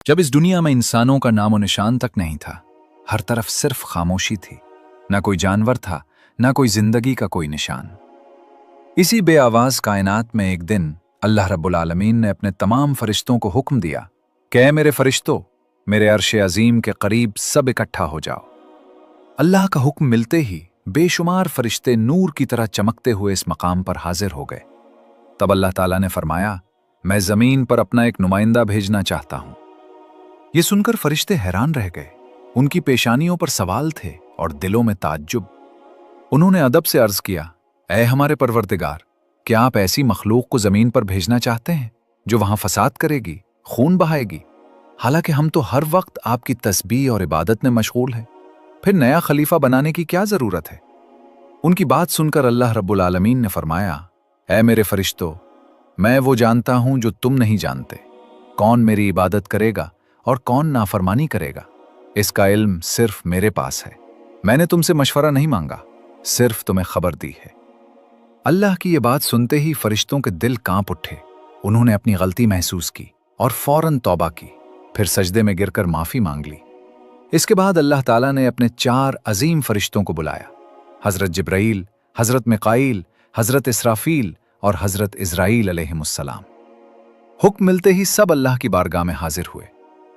जब इस दुनिया में इंसानों का नामो निशान तक नहीं था, हर तरफ सिर्फ खामोशी थी। ना कोई जानवर था, ना कोई जिंदगी का कोई निशान। इसी बेआवाज कायनात में एक दिन अल्लाह रब्बुल आलमीन ने अपने तमाम फरिश्तों को हुक्म दिया कि ऐ मेरे फरिश्तों, मेरे अर्श अजीम के करीब सब इकट्ठा हो जाओ। अल्लाह का हुक्म मिलते ही बेशुमार फरिश्ते नूर की तरह चमकते हुए इस मकाम पर हाजिर हो गए। तब अल्लाह ताला ने फरमाया, मैं जमीन पर अपना एक नुमाइंदा भेजना चाहता हूं। ये सुनकर फरिश्ते हैरान रह गए। उनकी पेशानियों पर सवाल थे और दिलों में ताज्जुब। उन्होंने अदब से अर्ज किया, ऐ हमारे परवरदिगार, क्या आप ऐसी मखलूक को जमीन पर भेजना चाहते हैं जो वहां फसाद करेगी, खून बहाएगी? हालांकि हम तो हर वक्त आपकी तस्बीह और इबादत में मशगूल हैं। फिर नया खलीफा बनाने की क्या जरूरत है? उनकी बात सुनकर अल्लाह रब्बुल आलमीन ने फरमाया, ऐ मेरे फरिश्तों, मैं वो जानता हूं जो तुम नहीं जानते। कौन मेरी इबादत करेगा और कौन नाफरमानी करेगा, इसका इल्म सिर्फ मेरे पास है। मैंने तुमसे मशवरा नहीं मांगा, सिर्फ तुम्हें खबर दी है। अल्लाह की ये बात सुनते ही फरिश्तों के दिल कांप उठे। उन्होंने अपनी गलती महसूस की और फौरन तौबा की, फिर सजदे में गिरकर माफी मांग ली। इसके बाद अल्लाह ताला ने अपने 4 अजीम फरिश्तों को बुलाया, हजरत जिब्राईल, हजरत मिकाईल, हजरत इसराफील और हजरत इज़राईल अलैहिमुस्सलाम। हुक्म मिलते ही सब अल्लाह की बारगाह में हाजिर हुए।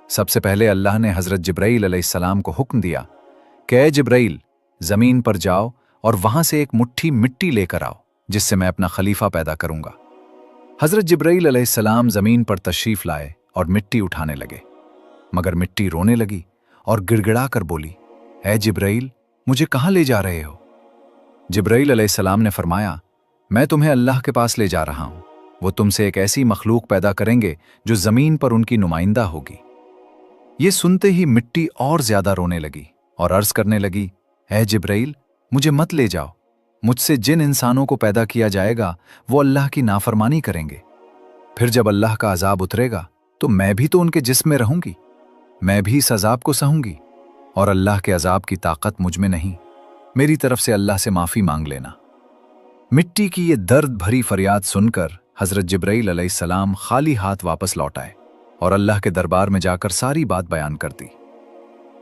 सबसे पहले अल्लाह ने हजरत जिब्राईल अलैहिस्सलाम को हुक्म दिया कि ऐ जिब्राईल, जमीन पर जाओ और वहां से एक मुट्ठी मिट्टी लेकर आओ जिससे मैं अपना खलीफा पैदा करूंगा। हजरत जिब्राईल अलैहिस्सलाम जमीन पर तशरीफ लाए और मिट्टी उठाने लगे, मगर मिट्टी रोने लगी और गिड़गिड़ा कर बोली, ऐ जिब्राईल, मुझे कहां ले जा रहे हो? जिब्राईल अलैहिस्सलाम ने फरमाया, मैं तुम्हें अल्लाह के पास ले जा रहा हूं। वो तुमसे एक ऐसी मखलूक पैदा करेंगे जो जमीन पर उनकी नुमाइंदा होगी। ये सुनते ही मिट्टी और ज्यादा रोने लगी और अर्ज करने लगी, ऐ जिब्राईल, मुझे मत ले जाओ। मुझसे जिन इंसानों को पैदा किया जाएगा वो अल्लाह की नाफरमानी करेंगे। फिर जब अल्लाह का अजाब उतरेगा तो मैं भी तो उनके जिस्म में रहूंगी। मैं भी इस अजाब को सहूंगी और अल्लाह के अजाब की ताकत मुझ में नहीं। मेरी तरफ से अल्लाह से माफी मांग लेना। मिट्टी की ये दर्द भरी फरियाद सुनकर हजरत जिब्राईल अलैहिस्सलाम खाली हाथ वापस लौट आए और अल्लाह के दरबार में जाकर सारी बात बयान कर दी।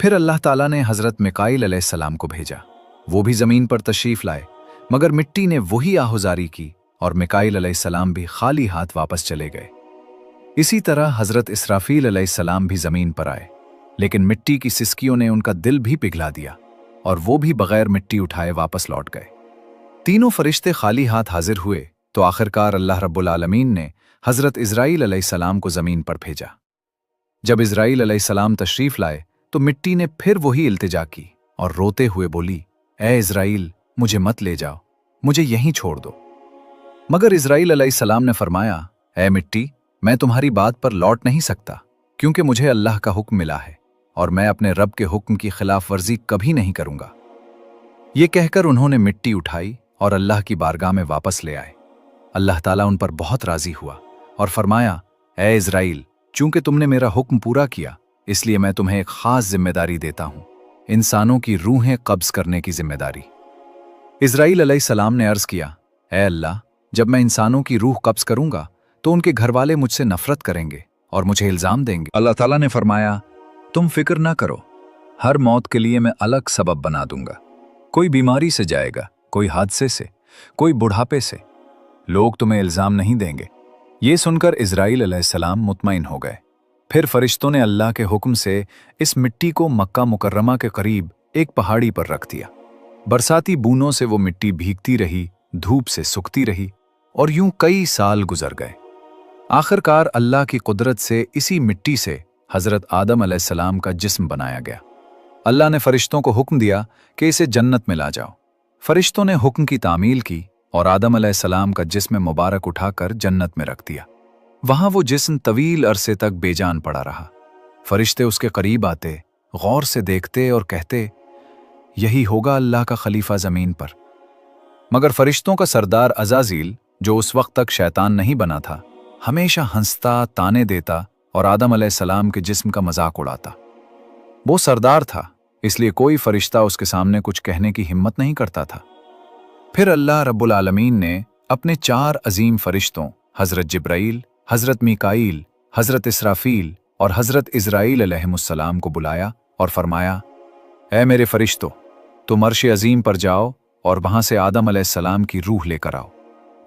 फिर अल्लाह ताला ने हजरत मिकाईल अलैहिस्सलाम को भेजा। वो भी जमीन पर तशरीफ लाए, मगर मिट्टी ने वही आहुजारी की और मिकाईल अलैहिस्सलाम भी खाली हाथ वापस चले गए। इसी तरह हजरत इसराफील अलैहिस्सलाम भी जमीन पर आए, लेकिन मिट्टी की सिसकियों ने उनका दिल भी पिघला दिया और वो भी बगैर मिट्टी उठाए वापस लौट गए। तीनों फरिश्ते खाली हाथ हाजिर हुए तो आखिरकार अल्लाह रब्बुल आलमीन ने हजरत इज़राईल अलैहिस्सलाम को जमीन पर भेजा। जब इज़राईल अलैहिस्सलाम तशरीफ लाए तो मिट्टी ने फिर वही इल्तिजा की और रोते हुए बोली, ऐ इज़राईल, मुझे मत ले जाओ, मुझे यहीं छोड़ दो। मगर इज़राईल अलैहिस्सलाम ने फरमाया, ऐ मिट्टी, मैं तुम्हारी बात पर लौट नहीं सकता, क्योंकि मुझे अल्लाह का हुक्म मिला है और मैं अपने रब के हुक्म की खिलाफ वर्जी कभी नहीं करूंगा। ये कहकर उन्होंने मिट्टी उठाई और अल्लाह की बारगाह में वापस ले आए। अल्लाह ताला उन पर बहुत राजी हुआ और फरमाया, ऐ इज़राईल, चूंकि तुमने मेरा हुक्म पूरा किया, इसलिए मैं तुम्हें एक खास जिम्मेदारी देता हूं, इंसानों की रूहें कब्ज करने की जिम्मेदारी। इज़राईल अलैहिस्सलाम ने अर्ज किया, ऐ अल्लाह, जब मैं इंसानों की रूह कब्ज करूंगा तो उनके घर वाले मुझसे नफरत करेंगे और मुझे इल्जाम देंगे। अल्लाह ताला ने फरमाया, तुम फिक्र ना करो, हर मौत के लिए मैं अलग सबब बना दूंगा। कोई बीमारी से जाएगा, कोई हादसे से, कोई बुढ़ापे से। लोग तुम्हें इल्जाम नहीं देंगे। ये सुनकर इज़राईल अलैहिस्सलाम मुतमईन हो गए। फिर फरिश्तों ने अल्लाह के हुक्म से इस मिट्टी को मक्का मुकर्रमा के करीब एक पहाड़ी पर रख दिया। बरसाती बूंदों से वो मिट्टी भीगती रही, धूप से सूखती रही और यूं कई साल गुजर गए। आखिरकार अल्लाह की कुदरत से इसी मिट्टी से हजरत आदम अलैहिस्सलाम का जिस्म बनाया गया। अल्लाह ने फरिश्तों को हुक्म दिया कि इसे जन्नत में ला जाओ। फरिश्तों ने हुक्म की तामील की और आदम अलैहिस्सलाम का जिस्म मुबारक उठाकर जन्नत में रख दिया। वहां वो जिस्म तवील अरसे तक बेजान पड़ा रहा। फरिश्ते उसके करीब आते, गौर से देखते और कहते, यही होगा अल्लाह का खलीफा जमीन पर। मगर फरिश्तों का सरदार अज़ाज़ील, जो उस वक्त तक शैतान नहीं बना था, हमेशा हंसता, ताने देता और आदम अलैहिस्सलाम के जिस्म का मजाक उड़ाता। वो सरदार था, इसलिए कोई फरिश्ता उसके सामने कुछ कहने की हिम्मत नहीं करता था। फिर अल्लाह रब्बुल आलमीन ने अपने 4 अजीम फरिश्तों हजरत जिब्राईल, हजरत मिकाईल, हजरत इसराफील और हज़रत इज़राइल अलैहिमुस्सलाम को बुलाया और फरमाया, ऐ मेरे फरिश्तों, तुम अर्श अज़ीम पर जाओ और वहाँ से आदम अलैहिस्सलाम की रूह लेकर आओ,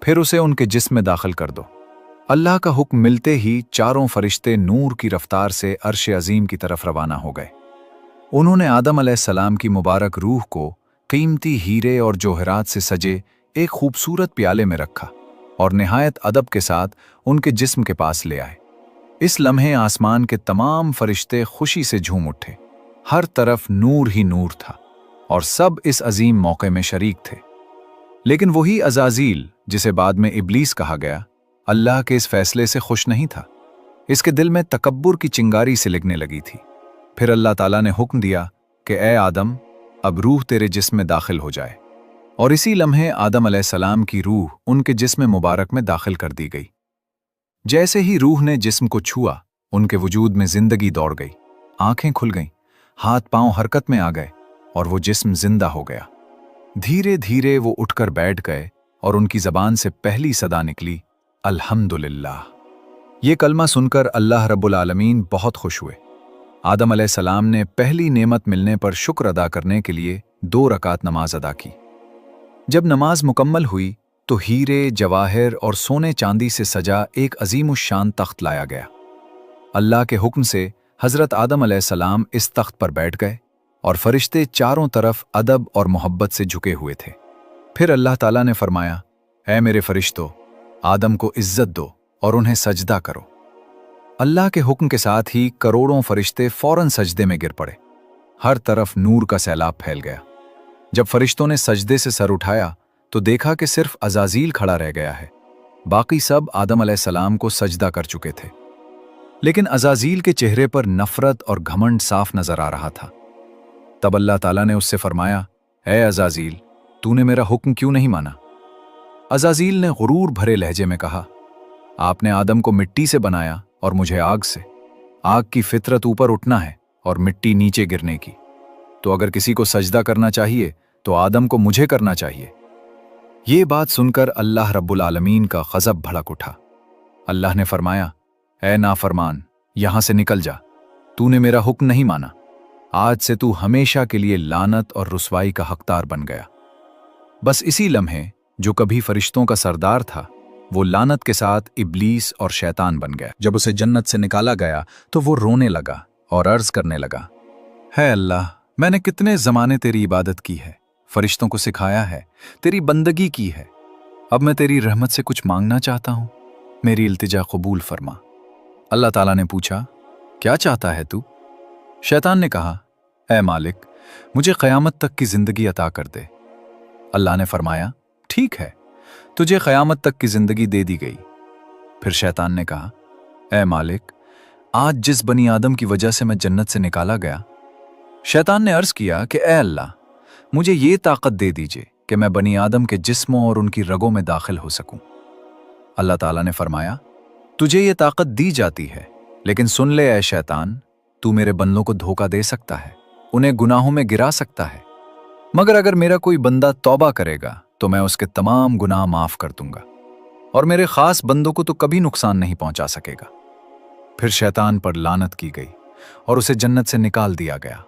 फिर उसे उनके जिस्म में दाखिल कर दो। अल्लाह का हुक्म मिलते ही चारों फरिश्ते नूर की रफ्तार से अर्श अज़ीम की तरफ रवाना हो गए। उन्होंने आदम अलैहिस्सलाम की मुबारक रूह को कीमती हीरे और जौहरात से सजे एक खूबसूरत प्याले में रखा और निहायत अदब के साथ उनके जिस्म के पास ले आए। इस लम्हे आसमान के तमाम फरिश्ते खुशी से झूम उठे। हर तरफ नूर ही नूर था और सब इस अजीम मौके में शरीक थे। लेकिन वही अज़ाज़ील, जिसे बाद में इब्लीस कहा गया, अल्लाह के इस फैसले से खुश नहीं था। इसके दिल में तकब्बुर की चिंगारी सिलगने लगी थी। फिर अल्लाह ताला ने हुक्म दिया कि ए आदम, अब रूह तेरे जिस्म में दाखिल हो जाए। और इसी लम्हे आदम अलैहिस्सलाम की रूह उनके जिस्म मुबारक में दाखिल कर दी गई। जैसे ही रूह ने जिस्म को छुआ, उनके वजूद में जिंदगी दौड़ गई, आंखें खुल गईं, हाथ पांव हरकत में आ गए और वो जिस्म जिंदा हो गया। धीरे धीरे वो उठकर बैठ गए और उनकी जबान से पहली सदा निकली, अल्हम्दुलिल्लाह। ये कलमा सुनकर अल्लाह रब्बुल आलमीन बहुत खुश हुए। आदम अलैहिस्सलाम ने पहली नेमत मिलने पर शुक्र अदा करने के लिए 2 रकात नमाज अदा की। जब नमाज मुकम्मल हुई तो हीरे, जवाहिर और सोने चांदी से सजा एक अजीमुश्शान तख्त लाया गया। अल्लाह के हुक्म से हज़रत आदम अलैहिस्सलाम इस तख्त पर बैठ गए और फरिश्ते चारों तरफ अदब और मोहब्बत से झुके हुए थे। फिर अल्लाह ताला ने फरमाया, ऐ मेरे फरिश्तों, आदम को इज्जत दो और उन्हें सजदा करो। अल्लाह के हुक्म के साथ ही करोड़ों फरिश्ते फौरन सजदे में गिर पड़े। हर तरफ नूर का सैलाब फैल गया। जब फरिश्तों ने सजदे से सर उठाया तो देखा कि सिर्फ अज़ाज़ील खड़ा रह गया है। बाकी सब आदम अलैहिस्सलाम को सजदा कर चुके थे। लेकिन अज़ाज़ील के चेहरे पर नफरत और घमंड साफ नजर आ रहा था। तब अल्लाह ताला ने उससे फरमाया, ऐ अज़ाज़ील, तूने मेरा हुक्म क्यों नहीं माना? अज़ाज़ील ने गुरूर भरे लहजे में कहा, आपने आदम को मिट्टी से बनाया और मुझे आग से। आग की फितरत ऊपर उठना है और मिट्टी नीचे गिरने की। तो अगर किसी को सजदा करना चाहिए तो आदम को मुझे करना चाहिए। ये बात सुनकर अल्लाह रब्बुल आलमीन का ग़ज़ब भड़क उठा। अल्लाह ने फरमाया, ऐ नाफरमान, यहां से निकल जा, तूने मेरा हुक्म नहीं माना। आज से तू हमेशा के लिए लानत और रुसवाई का हकदार बन गया। बस इसी लम्हे जो कभी फरिश्तों का सरदार था, वो लानत के साथ इब्लीस और शैतान बन गया। जब उसे जन्नत से निकाला गया तो वो रोने लगा और अर्ज करने लगा, है अल्लाह, मैंने कितने ज़माने तेरी इबादत की है, फरिश्तों को सिखाया है, तेरी बंदगी की है। अब मैं तेरी रहमत से कुछ मांगना चाहता हूँ, मेरी इल्तिजा कबूल फरमा। अल्लाह ताला ने पूछा, क्या चाहता है तू? शैतान ने कहा, ऐ मालिक, मुझे क़यामत तक की ज़िंदगी अता कर दे। अल्लाह ने फरमाया, ठीक है, तुझे क़यामत तक की ज़िंदगी दे दी गई। फिर शैतान ने कहा, ऐ मालिक, आज जिस बनी आदम की वजह से मैं जन्नत से निकाला गया। शैतान ने अर्ज़ किया कि ऐ अल्लाह, मुझे ये ताकत दे दीजिए कि मैं बनी आदम के जिस्मों और उनकी रगों में दाखिल हो सकूं। अल्लाह ताला ने फरमाया, तुझे ये ताकत दी जाती है, लेकिन सुन ले ऐ शैतान, तू मेरे बंदों को धोखा दे सकता है, उन्हें गुनाहों में गिरा सकता है, मगर अगर मेरा कोई बंदा तौबा करेगा तो मैं उसके तमाम गुनाह माफ कर दूंगा और मेरे खास बंदों को तो कभी नुकसान नहीं पहुंचा सकेगा। फिर शैतान पर लानत की गई और उसे जन्नत से निकाल दिया गया।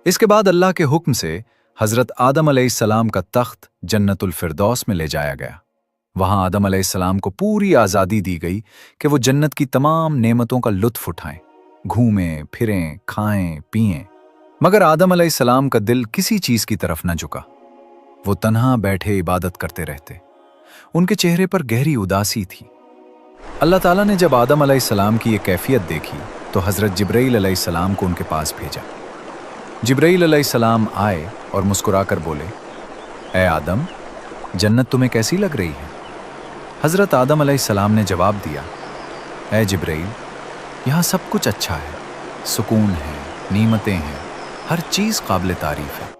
इसके बाद अल्लाह के हुक्म से हजरत आदम अलैहिस्सलाम का तख्त जन्नतुल फिरदौस में ले जाया गया। वहां आदम अलैहिस्सलाम को पूरी आज़ादी दी गई कि वो जन्नत की तमाम नेमतों का लुत्फ उठाएं, घूमें फिरें, खाएं पिएं। मगर आदम अलैहिस्सलाम का दिल किसी चीज की तरफ न झुका। वो तन्हा बैठे इबादत करते रहते। उनके चेहरे पर गहरी उदासी थी। अल्लाह ताला ने जब आदम अलैहिस्सलाम की ये कैफियत देखी तो हजरत जिब्राइल अलैहिस्सलाम को उनके पास भेजा। जिब्राइल अलैहिस्सलाम आए और मुस्कुराकर बोले, ऐ आदम, जन्नत तुम्हें कैसी लग रही है? हजरत आदम अलैहिस्सलाम ने जवाब दिया, ऐ जिब्राइल, यहाँ सब कुछ अच्छा है, सुकून है, नीमतें हैं, हर चीज़ काबिल तारीफ है,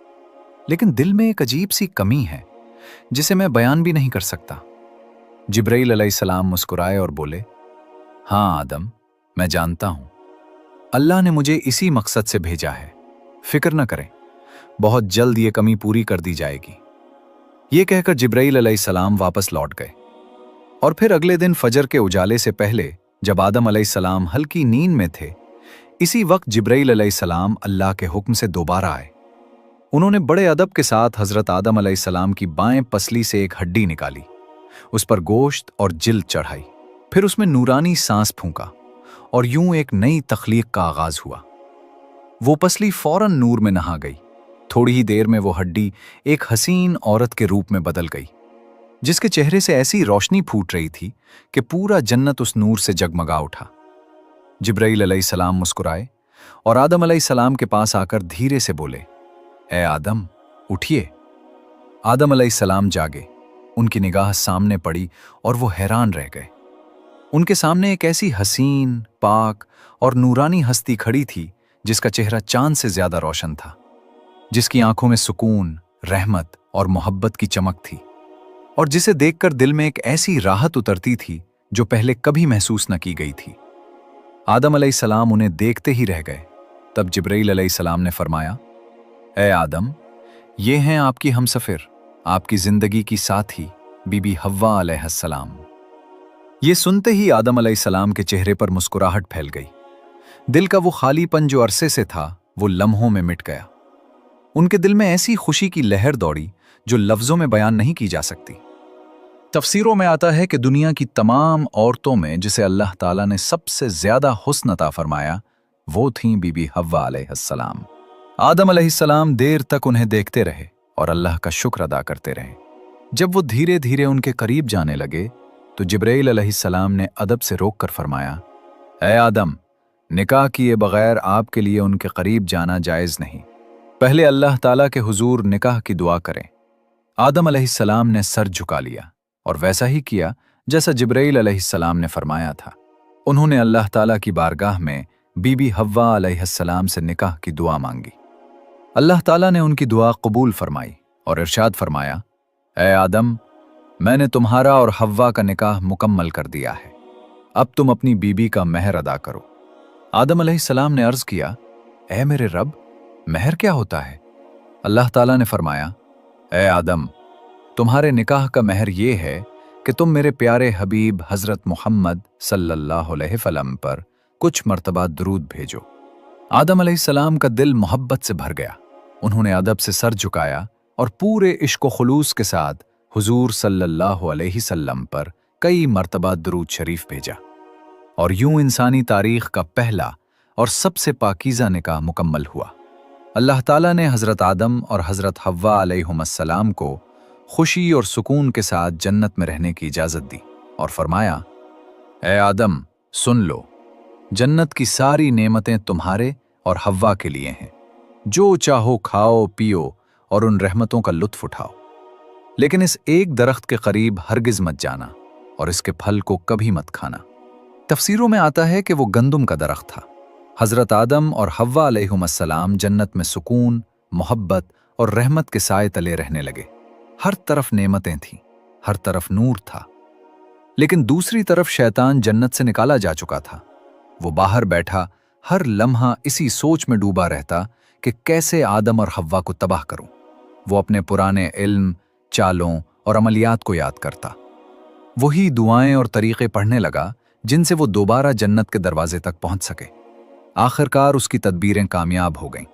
लेकिन दिल में एक अजीब सी कमी है जिसे मैं बयान भी नहीं कर सकता। जिब्राइल अलैहिस्सलाम मुस्कुराए और बोले, हाँ आदम, मैं जानता हूँ, अल्लाह ने मुझे इसी मकसद से भेजा है, फिक्र न करें, बहुत जल्द ये कमी पूरी कर दी जाएगी। ये कहकर जिब्राइल अलैहिस्सलाम वापस लौट गए और फिर अगले दिन फजर के उजाले से पहले जब आदम अलैहिस्सलाम हल्की नींद में थे, इसी वक्त जिब्राइल अलैहिस्सलाम अल्लाह के हुक्म से दोबारा आए। उन्होंने बड़े अदब के साथ हजरत आदम अलैहिस्सलाम की बाएं पसली से एक हड्डी निकाली, उस पर गोश्त और जिल्द चढ़ाई, फिर उसमें नूरानी सांस फूंका और यूं एक नई तख्लीक का आगाज हुआ। वो पसली फौरन नूर में नहा गई। थोड़ी ही देर में वो हड्डी एक हसीन औरत के रूप में बदल गई, जिसके चेहरे से ऐसी रोशनी फूट रही थी कि पूरा जन्नत उस नूर से जगमगा उठा। जिब्राइल अलैहिस्सलाम मुस्कुराए और आदम अलैहिस्सलाम के पास आकर धीरे से बोले, ए आदम, उठिए। आदम अलैहिस्सलाम जागे, उनकी निगाह सामने पड़ी और वो हैरान रह गए। उनके सामने एक ऐसी हसीन, पाक और नूरानी हस्ती खड़ी थी जिसका चेहरा चांद से ज्यादा रोशन था, जिसकी आंखों में सुकून, रहमत और मोहब्बत की चमक थी, और जिसे देखकर दिल में एक ऐसी राहत उतरती थी जो पहले कभी महसूस न की गई थी। आदम अलैहिस्सलाम उन्हें देखते ही रह गए। तब जिब्राइल अलैहिस्सलाम ने फरमाया, ए आदम, ये हैं आपकी हमसफर, आपकी जिंदगी की साथी बीबी हव्वा अलैहिस्सलाम। ये सुनते ही आदम अलैहिस्सलाम के चेहरे पर मुस्कुराहट फैल गई। दिल का वो खालीपन जो अरसे से था, वो लम्हों में मिट गया। उनके दिल में ऐसी खुशी की लहर दौड़ी जो लफ्जों में बयान नहीं की जा सकती। तफसीरों में आता है कि दुनिया की तमाम औरतों में जिसे अल्लाह ताला ने सबसे ज्यादा हुस्न अता फरमाया, वो थीं बीबी हव्वा अलैहिस्सलाम। आदम अलैहिस्सलाम देर तक उन्हें देखते रहे और अल्लाह का शुक्र अदा करते रहे। जब वो धीरे धीरे उनके करीब जाने लगे तो जिब्राइल अलैहिस्सलाम ने अदब से रोक कर फरमाया, ए आदम, निकाह किए बगैर आपके लिए उनके करीब जाना जायज़ नहीं। पहले अल्लाह ताला के हुजूर निकाह की दुआ करें। आदम अलैहिस्सलाम ने सर झुका लिया और वैसा ही किया जैसा जिब्राइल अलैहिस्सलाम ने फरमाया था। उन्होंने अल्लाह ताला की बारगाह में बीबी हव्वा अलैहिस्सलाम से निकाह की दुआ मांगी। अल्लाह ताला ने उनकी दुआ कबूल फरमाई और इरशाद फरमाया, ए आदम, मैंने तुम्हारा और हव्वा का निकाह मुकम्मल कर दिया है। अब तुम अपनी बीबी का महर अदा करो। आदम अलैहिस्सलाम ने अर्ज किया, ए मेरे रब, महर क्या होता है? अल्लाह ताला ने फरमाया, ए आदम, तुम्हारे निकाह का महर ये है कि तुम मेरे प्यारे हबीब हजरत मोहम्मद सल्लल्लाहु अलैहि वसल्लम पर कुछ मर्तबा दुरूद भेजो। आदम अलैहिस्सलाम का दिल मोहब्बत से भर गया। उन्होंने अदब से सर झुकाया और पूरे इश्क व खुलूस के साथ हुजूर सल्लल्लाहु अलैहि वसल्लम पर कई मर्तबा दुरूद शरीफ भेजा, और यूं इंसानी तारीख का पहला और सबसे पाकीज़ा निकाह मुकम्मल हुआ। अल्लाह ताला ने हज़रत आदम और हज़रत हव्वा अलैहिमुस्सलाम को खुशी और सुकून के साथ जन्नत में रहने की इजाज़त दी और फरमाया, ए आदम, सुन लो, जन्नत की सारी नेमतें तुम्हारे और हव्वा के लिए हैं। जो चाहो खाओ पियो और उन रहमतों का लुत्फ उठाओ, लेकिन इस एक दरख्त के करीब हरगिज मत जाना और इसके फल को कभी मत खाना। तफसीरों में आता है कि वो गंदुम का दरख्त था। हज़रत आदम और हव्वा अलैहिमुस्सलाम जन्नत में सुकून, मोहब्बत और रहमत के साए तले रहने लगे। हर तरफ नेमतें थीं, हर तरफ नूर था, लेकिन दूसरी तरफ शैतान जन्नत से निकाला जा चुका था। वो बाहर बैठा हर लम्हा इसी सोच में डूबा रहता कि कैसे आदम और हव्वा को तबाह करूं। वो अपने पुराने इल्म, चालों और अमलियात को याद करता, वही दुआएं और तरीक़े पढ़ने लगा जिनसे वो दोबारा जन्नत के दरवाजे तक पहुंच सके। आखिरकार उसकी तदबीरें कामयाब हो गईं।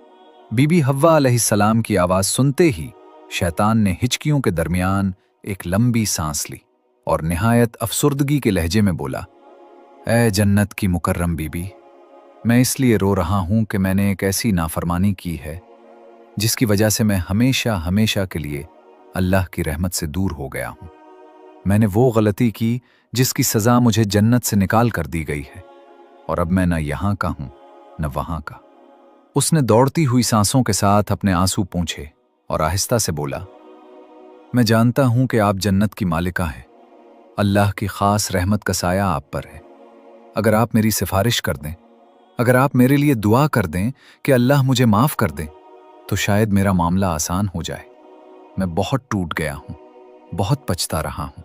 बीबी हव्वा अलैहिस्सलाम की आवाज़ सुनते ही शैतान ने हिचकियों के दरमियान एक लंबी सांस ली और निहायत अफसुर्दगी के लहजे में बोला, ए जन्नत की मुकर्रम बीबी, मैं इसलिए रो रहा हूं कि मैंने एक ऐसी नाफरमानी की है जिसकी वजह से मैं हमेशा हमेशा के लिए अल्लाह की रहमत से दूर हो गया हूं। मैंने वो गलती की जिसकी सज़ा मुझे जन्नत से निकाल कर दी गई है, और अब मैं न यहाँ का हूं न वहाँ का। उसने दौड़ती हुई सांसों के साथ अपने आंसू पोंछे और आहिस्ता से बोला, मैं जानता हूं कि आप जन्नत की मालिका हैं। अल्लाह की खास रहमत का साया आप पर है। अगर आप मेरी सिफारिश कर दें, अगर आप मेरे लिए दुआ कर दें कि अल्लाह मुझे माफ़ कर दें, तो शायद मेरा मामला आसान हो जाए। मैं बहुत टूट गया हूं, बहुत पछता रहा हूं।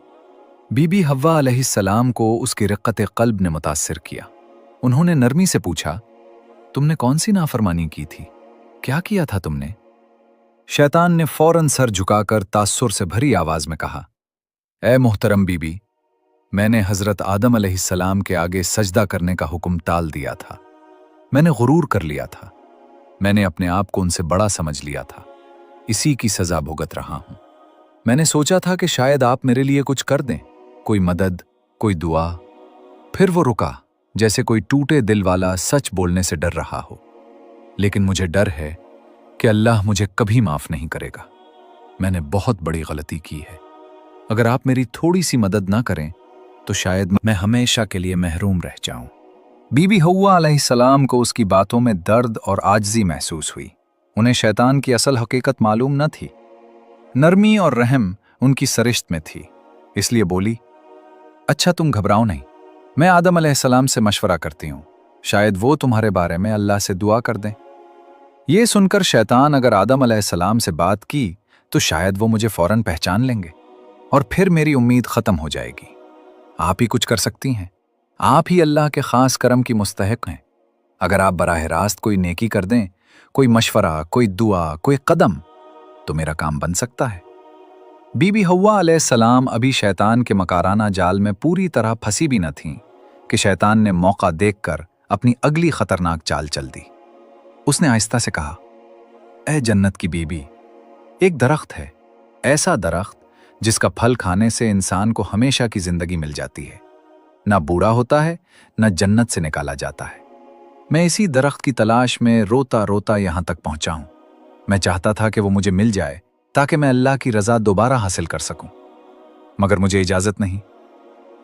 बीबी हव्वा अलैहिस्सलाम को उसकी रिक़्क़त क़ल्ब ने मुतासिर किया। उन्होंने नरमी से पूछा, तुमने कौन सी नाफरमानी की थी? क्या किया था तुमने? शैतान ने फौरन सर झुकाकर तास्सुर से भरी आवाज में कहा, ए मोहतरम बीबी, मैंने हजरत आदम अलैहिस्सलाम के आगे सजदा करने का हुक्म टाल दिया था। मैंने गुरूर कर लिया था। मैंने अपने आप को उनसे बड़ा समझ लिया था। इसी की सजा भुगत रहा हूं। मैंने सोचा था कि शायद आप मेरे लिए कुछ कर दें, कोई मदद, कोई दुआ। फिर वो रुका, जैसे कोई टूटे दिल वाला सच बोलने से डर रहा हो। लेकिन मुझे डर है कि अल्लाह मुझे कभी माफ नहीं करेगा। मैंने बहुत बड़ी गलती की है। अगर आप मेरी थोड़ी सी मदद ना करें तो शायद मैं हमेशा के लिए महरूम रह जाऊं। बीबी हव्वा अलैहिस्सलाम को उसकी बातों में दर्द और आजिज़ी महसूस हुई। उन्हें शैतान की असल हकीकत मालूम न थी। नरमी और रहम उनकी सरिश्त में थी, इसलिए बोली, अच्छा तुम घबराओ नहीं, मैं आदम अलैहिस्सलाम से मशवरा करती हूँ, शायद वो तुम्हारे बारे में अल्लाह से दुआ कर दें। ये सुनकर शैतान अगर आदम अलैहिस्सलाम से बात की तो शायद वो मुझे फौरन पहचान लेंगे और फिर मेरी उम्मीद खत्म हो जाएगी। आप ही कुछ कर सकती हैं, आप ही अल्लाह के खास करम की मुस्तहिक हैं। अगर आप बराह रास्त कोई नेकी कर दें, कोई मशवरा, कोई दुआ, कोई कदम, तो मेरा काम बन सकता है। बीबी हव्वा अलैहिस्सलाम अभी शैतान के मकाराना जाल में पूरी तरह फंसी भी न थीं कि शैतान ने मौका देखकर अपनी अगली खतरनाक चाल चल दी। उसने आहिस्ता से कहा, ए जन्नत की बीबी, एक दरख्त है, ऐसा दरख्त जिसका फल खाने से इंसान को हमेशा की जिंदगी मिल जाती है, ना बूढ़ा होता है, ना जन्नत से निकाला जाता है। मैं इसी दरख्त की तलाश में रोता रोता यहां तक पहुंचा हूं। मैं चाहता था कि वो मुझे मिल जाए ताकि मैं अल्लाह की रजा दोबारा हासिल कर सकूं, मगर मुझे इजाजत नहीं।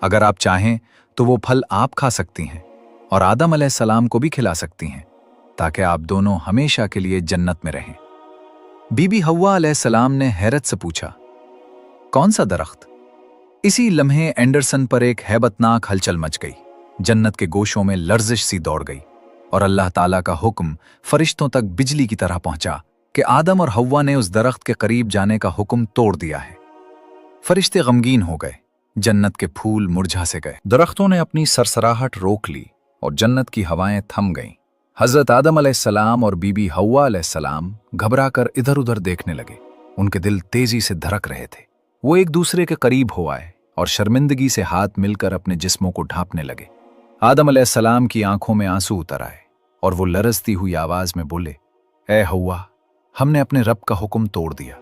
अगर आप चाहें तो वो फल आप खा सकती हैं और आदम अलैहिस्सलाम को भी खिला सकती हैं, ताकि आप दोनों हमेशा के लिए जन्नत में रहें। बीबी हव्वा अलैहिस्सलाम ने हैरत से पूछा, कौन सा दरख्त? इसी लम्हे एंडरसन पर एक हैबतनाक हलचल मच गई। जन्नत के गोशों में लर्जिश सी दौड़ गई और अल्लाह ताला का हुक्म फरिश्तों तक बिजली की तरह पहुंचा कि आदम और हव्वा ने उस दरख्त के करीब जाने का हुक्म तोड़ दिया है। फरिश्ते गमगीन हो गए, जन्नत के फूल मुरझा से गए, दरख्तों ने अपनी सरसराहट रोक ली और जन्नत की हवाएं थम गईं। हजरत आदम अलैहिस्सलाम और बीबी हव्वा अलैहिस्सलाम घबराकर इधर उधर देखने लगे। उनके दिल तेजी से धड़क रहे थे। वो एक दूसरे के करीब हो आए और शर्मिंदगी से हाथ मिलकर अपने जिस्मों को ढांपने लगे। आदम अलैहिस्सलाम की आंखों में आंसू उतर आए और वो लरजती हुई आवाज में बोले, ए हव्वा, हमने अपने रब का हुक्म तोड़ दिया,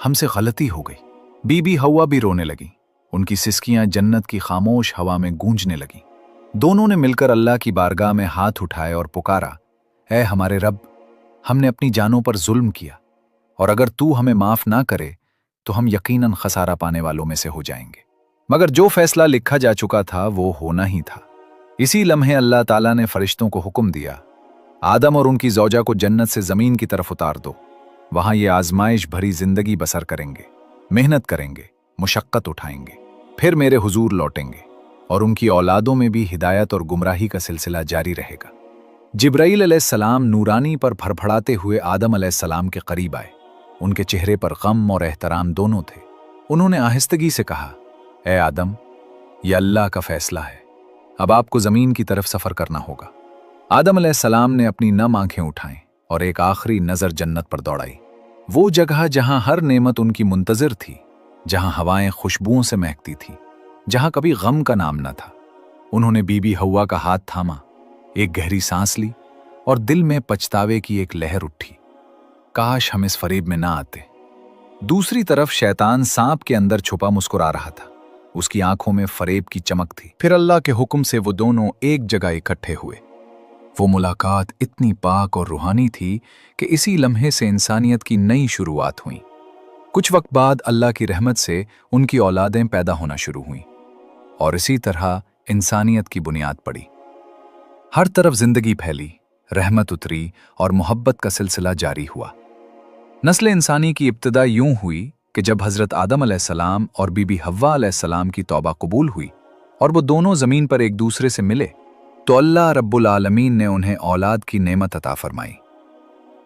हमसे गलती हो गई। बीबी हव्वा भी रोने लगी। उनकी सिसकियां जन्नत की खामोश हवा में गूंजने लगीं। दोनों ने मिलकर अल्लाह की बारगाह में हाथ उठाए और पुकारा, ऐ हमारे रब, हमने अपनी जानों पर जुल्म किया और अगर तू हमें माफ ना करे तो हम यकीनन खसारा पाने वालों में से हो जाएंगे। मगर जो फैसला लिखा जा चुका था वो होना ही था। इसी लम्हे अल्लाह ताला ने फरिश्तों को हुक्म दिया, आदम और उनकी ज़ौजा को जन्नत से ज़मीन की तरफ उतार दो। वहां ये आजमाइश भरी जिंदगी बसर करेंगे, मेहनत करेंगे, मुशक्कत उठाएंगे, फिर मेरे हुजूर लौटेंगे और उनकी औलादों में भी हिदायत और गुमराही का सिलसिला जारी रहेगा। जिब्राईल अलैहिस्सलाम नूरानी पर फड़फड़ाते हुए आदम अलैहिस्सलाम के करीब आए। उनके चेहरे पर गम और एहतराम दोनों थे। उन्होंने आहिस्तगी से कहा, ए आदम, यह अल्लाह का फैसला है, अब आपको जमीन की तरफ सफर करना होगा। आदम अलैहिस्सलाम ने अपनी नम आंखें उठाईं और एक आखिरी नजर जन्नत पर दौड़ाई। वो जगह जहां हर नेमत उनकी मुंतजिर थी, जहां हवाएं खुशबुओं से महकती थीं, जहां कभी गम का नाम न था। उन्होंने बीबी हव्वा का हाथ थामा, एक गहरी सांस ली और दिल में पछतावे की एक लहर उठी। काश हम इस फरेब में ना आते। दूसरी तरफ शैतान सांप के अंदर छुपा मुस्कुरा रहा था। उसकी आंखों में फरेब की चमक थी। फिर अल्लाह के हुक्म से वो दोनों एक जगह इकट्ठे हुए। वो मुलाकात इतनी पाक और रूहानी थी कि इसी लम्हे से इंसानियत की नई शुरुआत हुई। कुछ वक्त बाद अल्लाह की रहमत से उनकी औलादें पैदा होना शुरू हुईं और इसी तरह इंसानियत की बुनियाद पड़ी। हर तरफ जिंदगी फैली, रहमत उतरी और मोहब्बत का सिलसिला जारी हुआ। नस्ल इंसानी की इब्तिदा यूं हुई कि जब हजरत आदम अलैहिस्सलाम और बीबी हव्वा अलैहिस्सलाम की तौबा कबूल हुई और वो दोनों जमीन पर एक दूसरे से मिले, तो अल्लाह रब्बुल आलमीन ने उन्हें औलाद की नेमत अता फरमाई।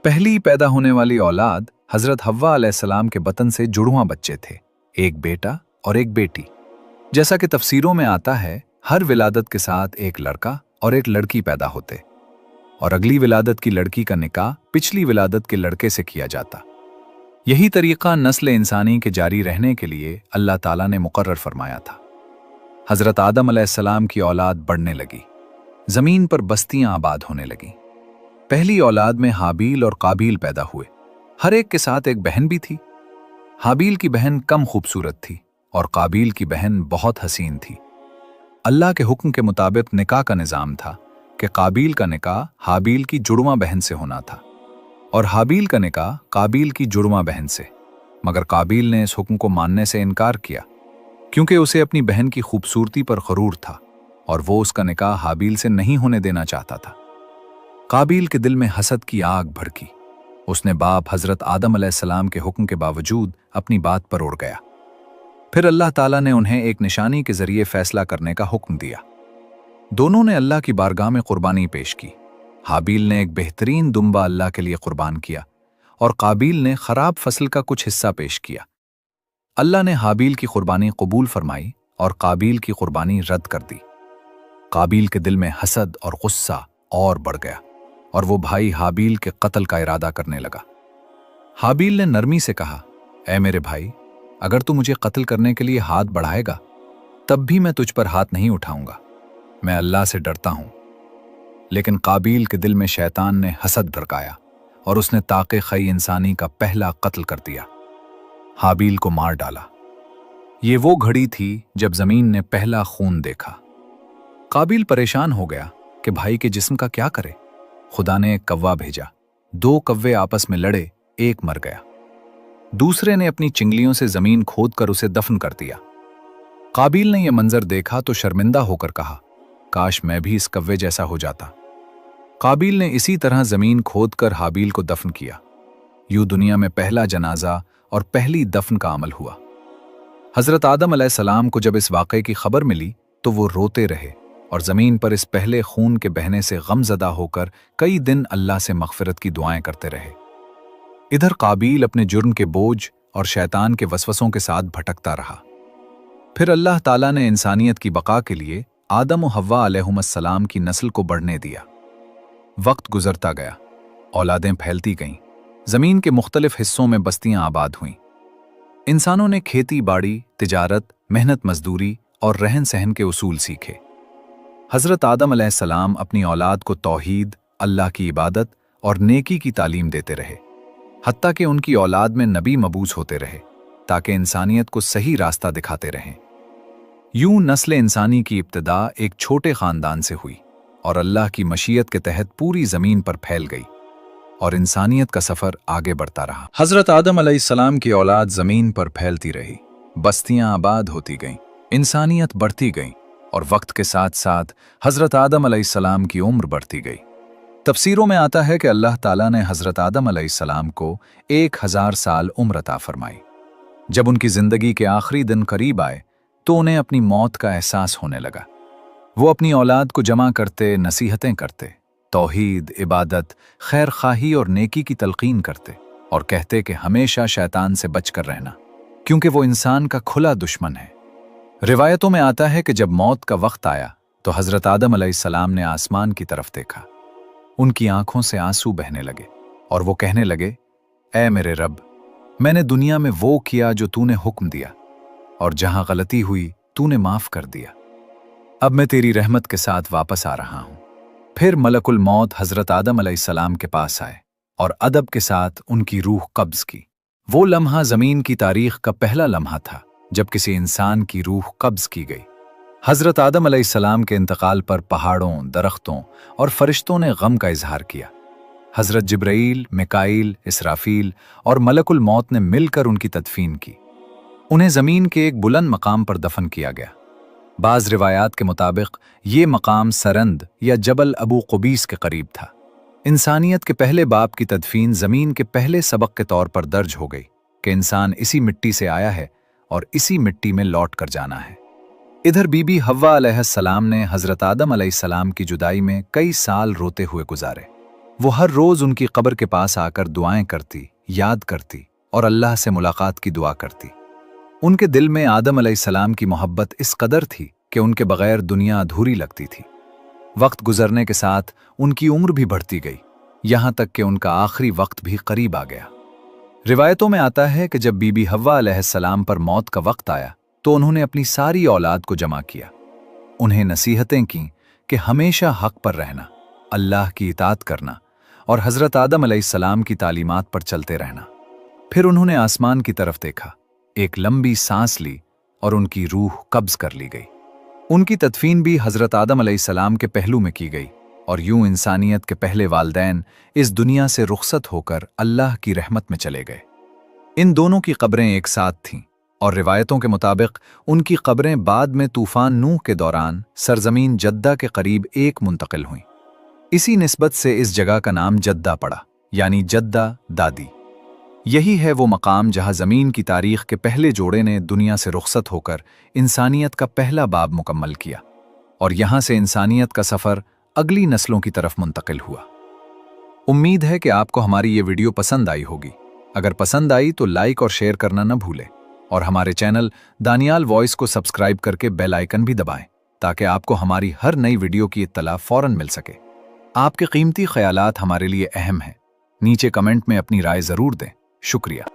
पहली पैदा होने वाली औलाद हजरत हव्वा अलैहिस्सलाम के बतन से जुड़वां बच्चे थे, एक बेटा और एक बेटी। जैसा कि तफसीरों में आता है, हर विलादत के साथ एक लड़का और एक लड़की पैदा होते और अगली विलादत की लड़की का निकाह पिछली विलादत के लड़के से किया जाता। यही तरीका नस्ल इंसानी के जारी रहने के लिए अल्लाह ताला ने मुकर्रर फरमाया था। हजरत आदम अलैहिस्सलाम की औलाद बढ़ने लगी, जमीन पर बस्तियां आबाद होने लगीं। पहली औलाद में हाबील और काबील पैदा हुए। हर एक के साथ एक बहन भी थी। हाबील की बहन कम खूबसूरत थी और काबील की बहन बहुत हसीन थी। अल्लाह के हुक्म के मुताबिक निकाह का निज़ाम था कि काबील का निकाह हाबील की जुड़वां बहन से होना था और हाबील का निकाह काबील की जुड़वां बहन से। मगर काबील ने इस हुक्म को मानने से इनकार किया क्योंकि उसे अपनी बहन की खूबसूरती पर गरूर था और वो उसका निकाह हाबील से नहीं होने देना चाहता था। काबील के दिल में हसद की आग भड़की। उसने बाप हजरत आदम अलैहिस्सलाम के हुक्म के बावजूद अपनी बात पर अड़ गया। फिर अल्लाह ताला ने उन्हें एक निशानी के जरिए फैसला करने का हुक्म दिया। दोनों ने अल्लाह की बारगाह में कुर्बानी पेश की। हाबील ने एक बेहतरीन दुम्बा अल्लाह के लिए कुर्बान किया और काबील ने खराब फसल का कुछ हिस्सा पेश किया। अल्लाह ने हाबील की कुर्बानी कबूल फरमाई और काबील की कुर्बानी रद्द कर दी। काबील के दिल में हसद और गुस्सा और बढ़ गया और वो भाई हाबील के कत्ल का इरादा करने लगा। हाबील ने नरमी से कहा, ऐ मेरे भाई, अगर तू मुझे कत्ल करने के लिए हाथ बढ़ाएगा तब भी मैं तुझ पर हाथ नहीं उठाऊंगा। मैं अल्लाह से डरता हूं। लेकिन काबील के दिल में शैतान ने हसद भड़काया और उसने ताक़े खई इंसानी का पहला कत्ल कर दिया। हाबील को मार डाला। ये वो घड़ी थी जब जमीन ने पहला खून देखा। काबील परेशान हो गया कि भाई के जिस्म का क्या करे। खुदा ने एक कव्वा भेजा। 2 कव्वे आपस में लड़े, एक मर गया। दूसरे ने अपनी चिंगलियों से जमीन खोदकर उसे दफन कर दिया। काबील ने यह मंजर देखा तो शर्मिंदा होकर कहा, काश मैं भी इस कव्वे जैसा हो जाता। काबील ने इसी तरह जमीन खोदकर हाबील को दफन किया। यूं दुनिया में पहला जनाजा और पहली दफन का अमल हुआ। हजरत आदम अलैहिस्सलाम को जब इस वाक़े की खबर मिली तो वो रोते रहे और जमीन पर इस पहले खून के बहने से गमज़दा होकर कई दिन अल्लाह से मग़फ़िरत की दुआएं करते रहे। इधर काबील अपने जुर्म के बोझ और शैतान के वसवसों के साथ भटकता रहा। फिर अल्लाह ताला ने इंसानियत की बका के लिए आदम और हव्वा अलैहिमुस्सलाम की नस्ल को बढ़ने दिया। वक्त गुजरता गया, औलादें फैलती गईं, जमीन के मुख्तलिफ हिस्सों में बस्तियां आबाद हुईं। इंसानों ने खेती बाड़ी, तिजारत, मेहनत मजदूरी और रहन सहन के उसूल सीखे। हजरत आदम अलैहिस्सलाम अपनी औलाद को तौहीद, अल्लाह की इबादत और नेकी की तालीम देते रहे, हत्ता कि उनकी औलाद में नबी मबूस होते रहे ताकि इंसानियत को सही रास्ता दिखाते रहें। यूं नस्ल इंसानी की इब्तिदा एक छोटे खानदान से हुई और अल्लाह की मशीयत के तहत पूरी जमीन पर फैल गई और इंसानियत का सफर आगे बढ़ता रहा। हजरत आदम अलैहिस्सलाम की औलाद जमीन पर फैलती रही, बस्तियां आबाद होती गईं, इंसानियत बढ़ती गई और वक्त के साथ साथ हजरत आदम अलैहिस्सलाम की उम्र बढ़ती गई। तफसीरों में आता है कि अल्लाह ताला ने हजरत आदम अलैहिस्सलाम को 1000 साल उम्र अता फरमाई। जब उनकी जिंदगी के आखिरी दिन करीब आए तो उन्हें अपनी मौत का एहसास होने लगा। वो अपनी औलाद को जमा करते, नसीहतें करते, तौहीद, इबादत, खैर खाही और नेकी की तलकीन करते और कहते कि हमेशा शैतान से बचकर रहना, क्योंकि वो इंसान का खुला दुश्मन है। रिवायतों में आता है कि जब मौत का वक्त आया तो हजरत आदम अलैहिस्सलाम ने आसमान की तरफ देखा। उनकी आंखों से आंसू बहने लगे और वो कहने लगे, ऐ मेरे रब, मैंने दुनिया में वो किया जो तूने हुक्म दिया और जहां गलती हुई तूने माफ कर दिया। अब मैं तेरी रहमत के साथ वापस आ रहा हूं। फिर मलकुल मौत हजरत आदम अलैहिस्सलाम के पास आए और अदब के साथ उनकी रूह कब्ज की। वो लम्हा जमीन की तारीख का पहला लम्हा था जब किसी इंसान की रूह कब्ज की गई। हजरत आदम अलैहिस्सलाम के इंतकाल पर पहाड़ों, दरख्तों और फरिश्तों ने गम का इजहार किया। हजरत जिब्राईल, मिकाईल, इसराफील और मलकुल मौत ने मिलकर उनकी तदफीन की। उन्हें जमीन के एक बुलंद मकाम पर दफन किया गया। बाज़ रिवायात के मुताबिक ये मकाम सरंद या जबल अबू क़ुबीस के करीब था। इंसानियत के पहले बाप की तदफीन ज़मीन के पहले सबक के तौर पर दर्ज हो गई कि इंसान इसी मिट्टी से आया है और इसी मिट्टी में लौट कर जाना है। इधर बीबी हव्वा अलैहिस्सलाम ने हजरत आदम अलैहिस्सलाम की जुदाई में कई साल रोते हुए गुजारे। वो हर रोज उनकी कब्र के पास आकर दुआएं करती, याद करती और अल्लाह से मुलाकात की दुआ करती। उनके दिल में आदम अलैहिस्सलाम की मोहब्बत इस कदर थी कि उनके बगैर दुनिया अधूरी लगती थी। वक्त गुजरने के साथ उनकी उम्र भी बढ़ती गई, यहाँ तक कि उनका आखिरी वक्त भी करीब आ गया। रिवायतों में आता है कि जब बीबी हव्वा अलैहिस्सलाम पर मौत का वक्त आया तो उन्होंने अपनी सारी औलाद को जमा किया, उन्हें नसीहतें की कि हमेशा हक पर रहना, अल्लाह की इताअत करना और हज़रत आदम अलैहिस्सलाम की तालीमात पर चलते रहना। फिर उन्होंने आसमान की तरफ देखा, एक लंबी सांस ली और उनकी रूह कब्ज कर ली गई। उनकी तदफीन भी हज़रत आदम अलैहिस्सलाम के पहलू में की गई और यूं इंसानियत के पहले वालदैन इस दुनिया से रुखसत होकर अल्लाह की रहमत में चले गए। इन दोनों की कब्रें एक साथ थीं और रिवायतों के मुताबिक उनकी कब्रें बाद में तूफान नूह के दौरान सरजमीन जद्दा के करीब एक मुंतकिल हुईं। इसी निस्बत से इस जगह का नाम जद्दा पड़ा, यानी जद्दा दादी। यही है वो मकाम जहां ज़मीन की तारीख के पहले जोड़े ने दुनिया से रुखसत होकर इंसानियत का पहला बाब मुकम्मल किया और यहां से इंसानियत का सफ़र अगली नस्लों की तरफ मुंतकिल हुआ। उम्मीद है कि आपको हमारी ये वीडियो पसंद आई होगी। अगर पसंद आई तो लाइक और शेयर करना न भूलें और हमारे चैनल दानियाल वॉइस को सब्सक्राइब करके बेल आइकन भी दबाएं ताकि आपको हमारी हर नई वीडियो की इत्तला फौरन मिल सके। आपके कीमती ख्यालात हमारे लिए अहम हैं। नीचे कमेंट में अपनी राय ज़रूर दें। शुक्रिया।